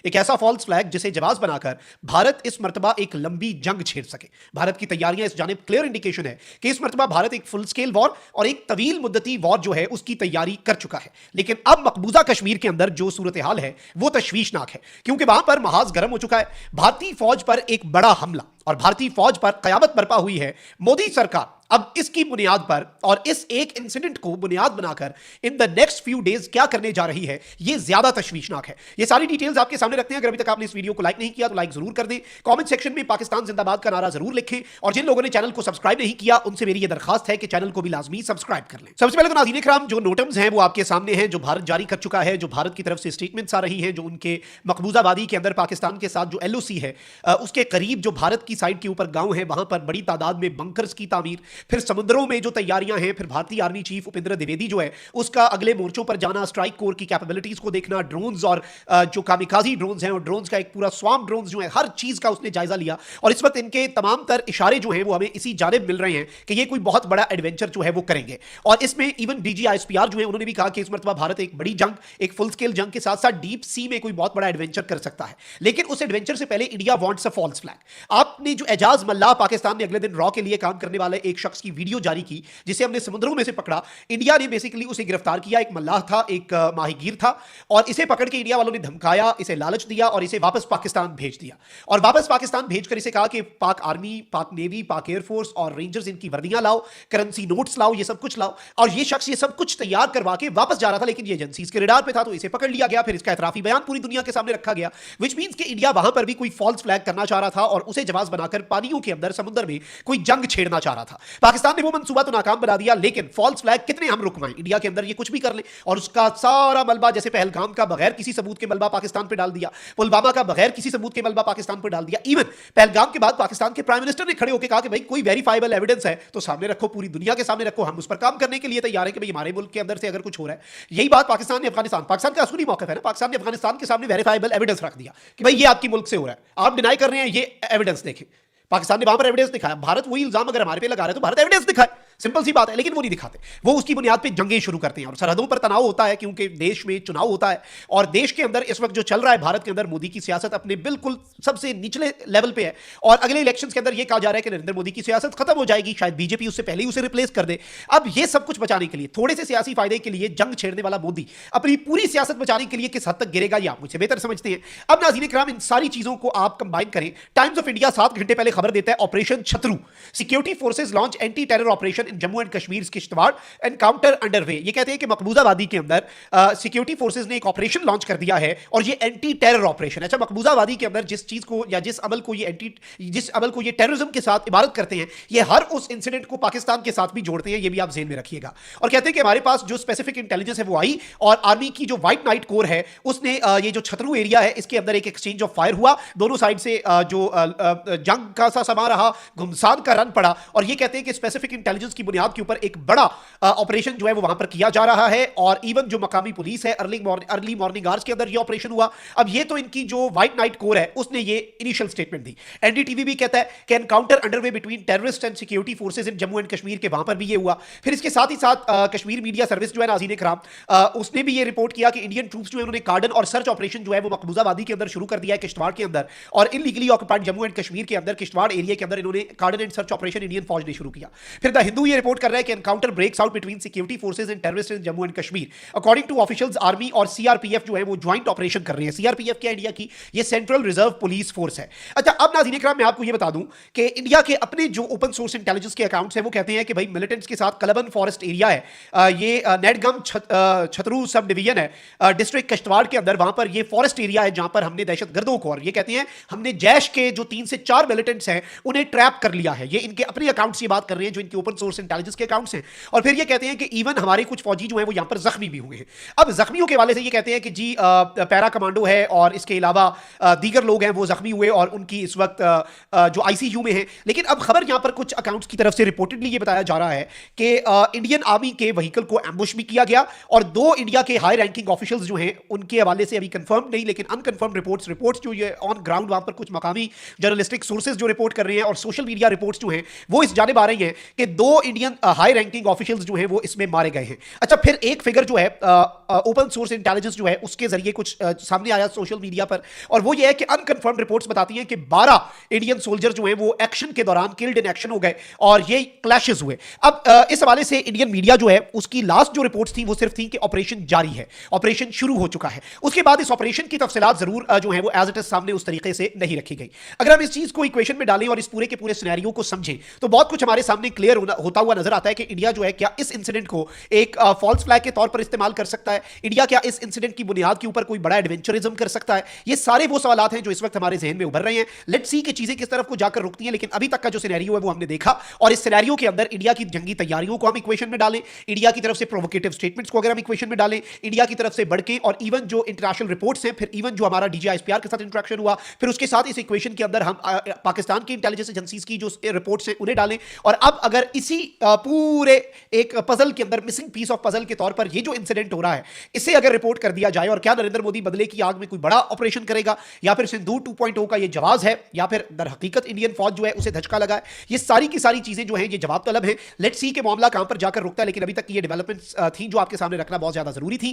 एक ऐसा false flag जिसे जवाब बनाकर भारत इस मर्तबा एक लंबी जंग छेड़ सके। भारत की तैयारियां इस जानिब क्लियर इंडिकेशन है कि इस मर्तबा भारत एक फुल स्केल वॉर और एक तवील मुद्दती वॉर जो है उसकी तैयारी कर चुका है। लेकिन अब मकबूजा कश्मीर के अंदर जो सूरत हाल है वो तशवीशनाक है, क्योंकि वहां पर महाज गर्म हो चुका है। भारतीय फौज पर एक बड़ा हमला और भारतीय फौज पर कयामत बरपा हुई है। मोदी सरकार अब इसकी बुनियाद पर और इस एक इंसिडेंट को बुनियाद बनाकर in the next few days क्या करने जा रही है, यह ज्यादा तशवीशनाक है। ये सारी डिटेल्स आपके सामने रखते हैं। अगर अभी तक आपने इस वीडियो को लाइक नहीं किया तो लाइक जरूर कर दें, कमेंट सेक्शन में पाकिस्तान जिंदाबाद का नारा जरूर लिखें, और जिन लोगों ने चैनल को सब्सक्राइब नहीं किया उनसे मेरी यह दरखास्त है कि चैनल को भी लाजमी सब्सक्राइब कर लें। सबसे पहले तो नाज़रीन इकराम, जो नोटम्स हैं वो आपके सामने हैं, जो भारत जारी कर चुका है, जो भारत की तरफ से स्टेटमेंट्स आ रही हैं, जो उनके मकबूजा वादी के अंदर पाकिस्तान के साथ जो LOC है उसके करीब जो भारत की साइड के ऊपर गांव है वहां पर बड़ी तादाद में बंकर्स की तामीर, फिर समुद्रों में जो तैयारियां हैं, फिर भारतीय आर्मी चीफ उपेंद्र द्विवेदी जो है उसका अगले मोर्चों पर जाना, स्ट्राइक कोर की कैपेबिलिटीज को देखना, ड्रोन्स और जो कामिकाजी ड्रोन्स हैं और ड्रोन्स का एक पूरा स्वाम ड्रोन्स जो है, हर चीज का उसने जायजा लिया। और इस वक्त इनके तमाम तर इशारे जो हैं वो हमें इसी जानिब मिल रहे हैं कि ये कोई बहुत बड़ा एडवेंचर जो है वो करेंगे। और इसमें इवन DGISPR जो है उन्होंने भी कहा कि इस मरतबा भारत एक बड़ी जंग, एक फुल स्केल जंग के साथ साथ डीप सी में कोई बहुत बड़ा एडवेंचर कर सकता है। लेकिन उस एडवेंचर से पहले India wants a false flag. आपने जो एजाज मल्लाह पाकिस्तान ने अगले दिन रॉ के लिए काम करने वाले एक शख्स की वीडियो जारी की जिसे हमने समुद्रों में से पकड़ा, इंडिया ने बेसिकली उसे गिरफ्तार किया। एक मल्लाह था, एक माहीगीर था, और इसे पकड़ के इंडिया वालों ने धमकाया, इसे लालच दिया और इसे वापस पाकिस्तान भेज दिया। और वापस पाकिस्तान भेजकर इसे कहा कि पाक आर्मी, पाक नेवी, पाक एयरफोर्स और रेंजर्स इनकी वर्दियां लाओ, करेंसी नोट्स लाओ, ये सब कुछ लाओ। और ये शख्स ये सब कुछ तैयार करवा के वापस जा रहा था, लेकिन ये एजेंसीज के रडार पे था तो इसे पकड़ लिया गया। फिर इसका एतराफी बयान पूरी दुनिया के सामने रखा गया, विच मींस कि इंडिया वहां पर भी कोई फॉल्स फ्लैग करना चाह रहा था और उसे जवाब बनाकर पानियों के अंदर, समुद्र में कोई जंग छेड़ना चाह रहा था। पाकिस्तान ने वो मंसूबा तो नाकाम बना दिया, लेकिन फॉल्स फ्लैग कितने हम रुकवाएं? इंडिया के अंदर ये कुछ भी कर ले और उसका सारा मलबा, जैसे पहलगाम का बगैर किसी सबूत के मलबा पाकिस्तान पे डाल दिया, पुलवामा का बगैर किसी सबूत के मलबा पाकिस्तान पे डाल दिया। इवन पहलगाम के बाद पाकिस्तान के प्राइम मिनिस्टर ने खड़े होकर कहा कि भाई कोई वेरीफाइबल एविडेंस है तो सामने रखो, पूरी दुनिया के सामने रखो, हम उस पर काम करने के लिए तैयार है कि भाई हमारे मुल्क के अंदर से अगर कुछ हो रहा है। यही बात पाकिस्तान ने पाकिस्तान का असली मौका है ना, पाकिस्तान ने अफगानिस्तान के सामने वेरीफाइबल एविडेंस रख दिया कि भाई ये आपकी मुल्क से हो रहा है, आप डिनाई कर रहे हैं, ये एविडेंस देखें। पाकिस्तान ने वहां पर एविडेंस दिखाया। भारत वही इल्जाम अगर हमारे पे लगा रहे हैं तो भारत एविडेंस दिखाए, सिंपल सी बात है। लेकिन वो नहीं दिखाते, वो उसकी बुनियाद पे जंगें शुरू करते हैं और सरहदों पर तनाव होता है क्योंकि देश में चुनाव होता है। और देश के अंदर इस वक्त जो चल रहा है, भारत के अंदर मोदी की सियासत अपने बिल्कुल सबसे निचले लेवल पे है और अगले इलेक्शंस के अंदर ये कहा जा रहा है कि नरेंद्र मोदी की सियासत खत्म हो जाएगी, शायद बीजेपी उससे पहले ही उसे रिप्लेस कर दे। अब ये सब कुछ बचाने के लिए, थोड़े से सियासी फायदे के लिए जंग छेड़ने वाला मोदी अपनी पूरी सियासत बचाने के लिए किस हद तक गिरेगा ये आप मुझसे बेहतर समझते हैं। अब नाज़रीन इकराम, इन सारी चीजों को आप कंबाइन करें। टाइम्स ऑफ इंडिया 7 घंटे पहले खबर देता है, operation Chatroo, security forces launch anti terror operation in Jammu and Kashmir, Kishtwar, encounter underway. ये कहते हैं कि मकबूजा वादी के अंदर सिक्योरिटी फोर्सेज ने एक ऑपरेशन लॉन्च कर दिया है और ये एंटी टेरर ऑपरेशन है। अच्छा, मकबूजा वादी के अंदर जिस चीज को या जिस अमल को ये टेररिज्म के साथ इबारत करते हैं, ये हर उस इंसिडेंट को पाकिस्तान के साथ भी जोड़ते हैं, ये भी आप ज़हन में रखिएगा। और कहते हैं कि हमारे पास जो स्पेसिफिक इंटेलिजेंस है वो आई और आर्मी की जो व्हाइट नाइट कोर है उसने ये जो छतरू एरिया है इसके अंदर एक एक्सचेंज ऑफ फायर हुआ, दोनों साइड से जो जंग का सा समा रहा, घुमसान का रन पड़ा। और ये कहते हैं कि स्पेसिफिक इंटेलिजेंस की बुनियाद के ऊपर एक बड़ा ऑपरेशन जो है वो वहां पर किया जा रहा है। और इवन जो मकामी पुलिस है, अर्ली मॉर्निंग आवर्स के अंदर ये ऑपरेशन हुआ। अब ये तो इनकी जो व्हाइट नाइट कोर है उसने ये इनिशियल स्टेटमेंट दी। एनडीटीवी भी कहता है कि encounter underway between terrorist and security forces in Jammu and Kashmir, के वहां पर भी ये हुआ। फिर इसके साथ ही साथ कश्मीर मीडिया सर्विस जो है नाज़रीन इकराम, उसने भी ये रिपोर्ट किया कि इंडियन ट्रूप्स जो है उन्होंने कार्डन और सर्च ऑपरेशन जो है वो मकबूजा वादी के अंदर शुरू कर दिया है, किश्तवाड़ के अंदर, और illegally occupied Jammu and Kashmir के अंदर किश्तवाड़ एरिया के अंदर इन्होंने कार्डन एंड सर्च ऑपरेशन इंडियन फौज ने शुरू किया। फिर द हिंदू ये रिपोर्ट कर रहा है कि encounter breaks out between security forces and terrorist in Jammu and Kashmir. According to officials, army और सीआरपीएफ जो है वो ज्वाइंट ऑपरेशन कर रहे हैं। सीआरपीएफ क्या इंडिया की ये सेंट्रल रिजर्व पुलिस फोर्स है। अच्छा, अब नाज़रीन इकराम मैं आपको ये बता दूं कि इंडिया के अपने जो ओपन सोर्स इंटेलिजेंस के अकाउंट्स हैं वो कहते हैं कि भाई मिलिटेंट्स के साथ कलबन फॉरेस्ट एरिया है, ये नेटगम छतरू सब डिवीजन है डिस्ट्रिक्ट किश्तवाड़ के अंदर, वहां पर ये फॉरेस्ट एरिया है जहां पर हमने दहशतगर्दों को, और ये कहते हैं हमने जैश के जो 3 से 4 मिलिटेंट्स हैं उन्हें ट्रैप कर लिया है। ये इनके अपने अकाउंट्स ये बात कर रहे हैं जो इनके ओपन सोर्स इंटेलिजेंस के अकाउंट्स हैं। और फिर ये कहते हैं कि इवन हमारे कुछ फौजी जो हैं वो यहां पर जख्मी भी हुए हैं। अब जख्मियों के वाले से ये कहते हैं कि जी पैरा कमांडो है और इसके अलावा दीगर लोग हैं वो जख्मी हुए और उनकी इस वक्त जो आईसीयू में है। लेकिन अब खबर यहां पर कुछ अकाउंट्स की तरफ से रिपोर्टेडली ये बताया जा रहा है कि इंडियन आर्मी के व्हीकल को एम्बुश भी किया गया और 2 इंडिया के हाई रैंकिंग ऑफिशियल्स जो हैं उनके हवाले से अभी कंफर्म नहीं लेकिन अनकंफर्म रिपोर्ट्स जो ये ऑन ग्राउंड वहां पर कुछ मकामी जर्नलिस्टिक सोर्सेज जो रिपोर्ट कर रहे हैं और सोशल मीडिया रिपोर्ट्स जो हैं वो इस जानिब आ रही हैं कि 2 इंडियन हाई रैंकिंग ऑफिशियल्स जो हैं वो इसमें मारे गए हैं। अच्छा, फिर एक फिगर जो है ओपन सोर्स इंटेलिजेंस जो है उसके जरिए कुछ सामने आया सोशल मीडिया पर, और वो ये है कि अनकंफर्म्ड रिपोर्ट्स बताती हैं कि 12 इंडियन सोल्जर जो हैं वो एक्शन के दौरान किल्ड इन एक्शन हो गए और ये क्लैशेस हुए। अब इस हवाले से इंडियन मीडिया जो है उसकी लास्ट जो रिपोर्ट्स थी वो सिर्फ थी कि ऑपरेशन जारी है, ऑपरेशन शुरू हो चुका है। उसके बाद इस ऑपरेशन की तफसीलात जरूर जो है वो एज इट इज सामने उस तरीके से नहीं रखी गई। अगर हम इस चीज को इक्वेशन में डालें और इस पूरे के पूरे सिनेरियो को समझें तो बहुत कुछ हमारे सामने क्लियर होता हुआ नजर आता है कि इंडिया जो है क्या इस इंसिडेंट को एक फॉल्स फ्लैग के तौर पर इस्तेमाल कर सकता है, इंडिया क्या इस इंसिडेंट की बुनियाद के ऊपर कोई बड़ा एडवेंचरिज्म कर सकता है। ये सारे वो सवालात हैं जो इस वक्त हमारे जहन में उभर रहे हैं। लेट्स सी कि चीजें किस तरफ को जाकर रुकती हैं, लेकिन अभी तक का जो सिनेरियो है वो हमने देखा, और इस सिनेरियो के अंदर इंडिया की जंगी तैयारियों को हम इक्वेशन में डालें, इंडिया की तरफ से प्रोवोकेटिव स्टेटमेंट्स को अगर हम इक्वेशन में डालें, इंडिया की तरफ से बढ़ के, और इवन जो इंटरनेशनल रिपोर्ट्स हैं, फिर इवन जो हमारा डीजीआईएसपीआर के साथ इंटरेक्शन हुआ, फिर उसके साथ इस इक्वेशन के अंदर हम पाकिस्तान की इंटेलिजेंस एजेंसीज की जो रिपोर्ट्स हैं उन्हें डालें, और अब अगर इसी पूरे एक पजल के अंदर मिसिंग पीस ऑफ पजल के तौर पर ये जो इंसिडेंट हो रहा है इसे अगर रिपोर्ट कर दिया जाए, और क्या नरेंद्र मोदी बदले की आग में कोई बड़ा ऑपरेशन करेगा, या फिर सिंदूर 2.0 का ये जवाब है, या फिर दर हकीकत इंडियन फौज जो है उसे धचका लगा है, ये सारी की सारी चीजें जो हैं ये जवाब तलब है। लेट्स सी के मामला कहां पर जाकर रुकता है, लेकिन अभी तक ये डेवलपमेंट्स थी जो आपके सामने रखना बहुत ज्यादा जरूरी थी।